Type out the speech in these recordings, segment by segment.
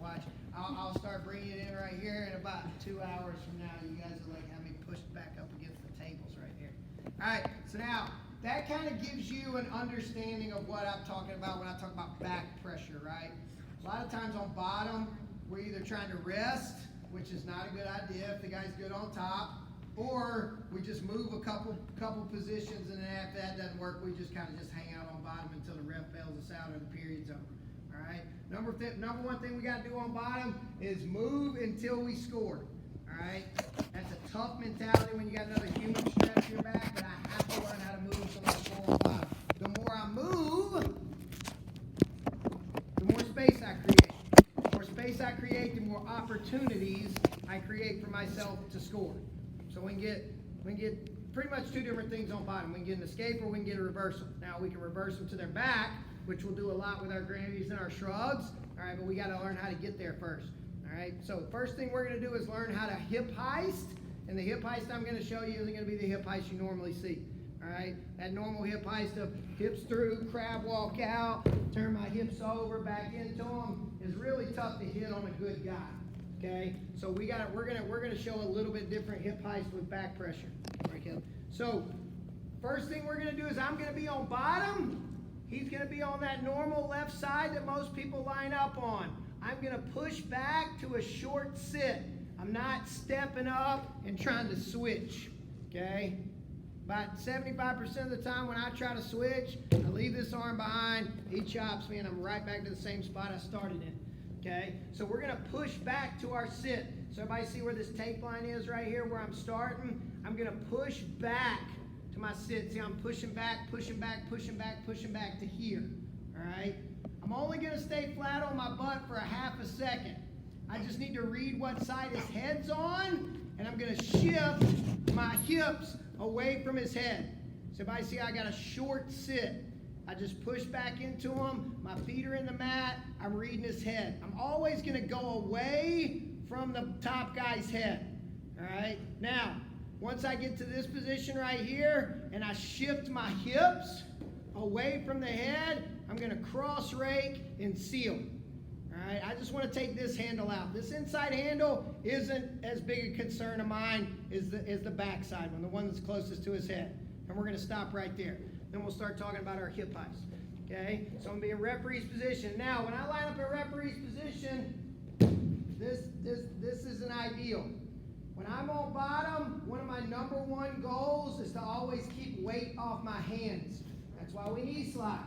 watch. I'll start bringing it in right here in about 2 hours from now. You guys will like have me pushed back up against the tables right here. All right, so now that kind of gives you an understanding of what I'm talking about when I talk about back pressure, right? A lot of times on bottom, we're either trying to rest, which is not a good idea if the guy's good on top, or we just move a couple positions, and then after that doesn't work, we just kind of just hang out on bottom until the ref bails us out or the period's over. All right. Number one thing we got to do on bottom is move until we score. All right. That's a tough mentality when you got another human stretch your back, but I have to learn how to move so I score on bottom. The more I move, the more space I create. The more space I create, the more opportunities I create for myself to score. So we can get pretty much two different things on bottom. We can get an escape or we can get a reversal. Now we can reverse them to their back, which we'll do a lot with our grandies and our shrugs. All right, but we got to learn how to get there first. All right, so first thing we're going to do is learn how to hip heist. And the hip heist I'm going to show you isn't going to be the hip heist you normally see. All right, that normal hip heist of hips through, crab walk out, turn my hips over, back into them is really tough to hit on a good guy. Okay, so we're gonna show a little bit different hip heist with back pressure. Right, Kev? So first thing we're gonna do is I'm gonna be on bottom. He's gonna be on that normal left side that most people line up on. I'm gonna push back to a short sit. I'm not stepping up and trying to switch. Okay. About 75% of the time when I try to switch, I leave this arm behind, he chops me, and I'm right back to the same spot I started in. Okay, so we're going to push back to our sit. So everybody see where this tape line is right here where I'm starting? I'm going to push back to my sit. See, I'm pushing back, pushing back, pushing back, pushing back to here. All right, I'm only going to stay flat on my butt for a half a second. I just need to read what side his head's on, and I'm going to shift my hips away from his head. So everybody see I got a short sit. I just push back into him. My feet are in the mat. I'm reading his head. I'm always going to go away from the top guy's head. All right? Now, once I get to this position right here and I shift my hips away from the head, I'm going to cross rake and seal. All right? I just want to take this handle out. This inside handle isn't as big a concern of mine as the backside one, the one that's closest to his head. And we're going to stop right there. Then we'll start talking about our hip heist. Okay? So I'm going to be in referee's position. Now, when I line up in referee's position, this isn't ideal. When I'm on bottom, one of my number one goals is to always keep weight off my hands. That's why we knee slide,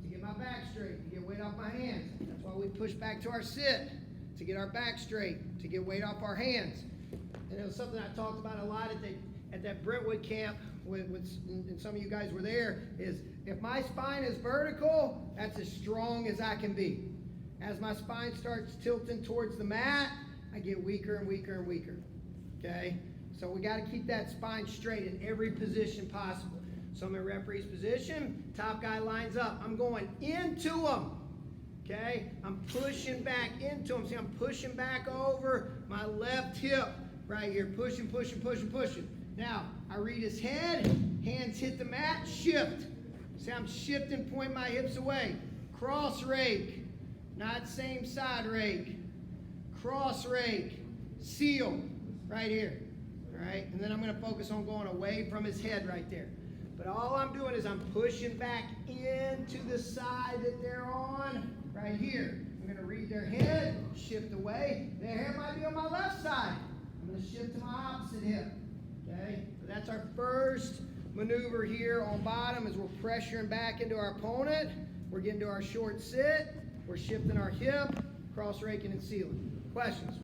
to get my back straight, to get weight off my hands. That's why we push back to our sit, to get our back straight, to get weight off our hands. And it was something I talked about a lot at that Brentwood camp, and some of you guys were there, is if my spine is vertical, that's as strong as I can be. As my spine starts tilting towards the mat, I get weaker and weaker and weaker. Okay? So we got to keep that spine straight in every position possible. So I'm in referee's position, top guy lines up. I'm going into him. Okay? I'm pushing back into him. See, I'm pushing back over my left hip right here. Pushing, pushing, pushing, pushing. Now, I read his head, hands hit the mat, shift. See, I'm shifting, point my hips away. Cross rake, not same side rake. Cross rake, seal, right here. All right, and then I'm going to focus on going away from his head right there. But all I'm doing is I'm pushing back into the side that they're on, right here. I'm going to read their head, shift away. Their hair might be on my left side. I'm going to shift to my opposite hip. Okay, so that's our first maneuver here on bottom, as we're pressuring back into our opponent. We're getting to our short sit. We're shifting our hip, cross raking and sealing. Questions?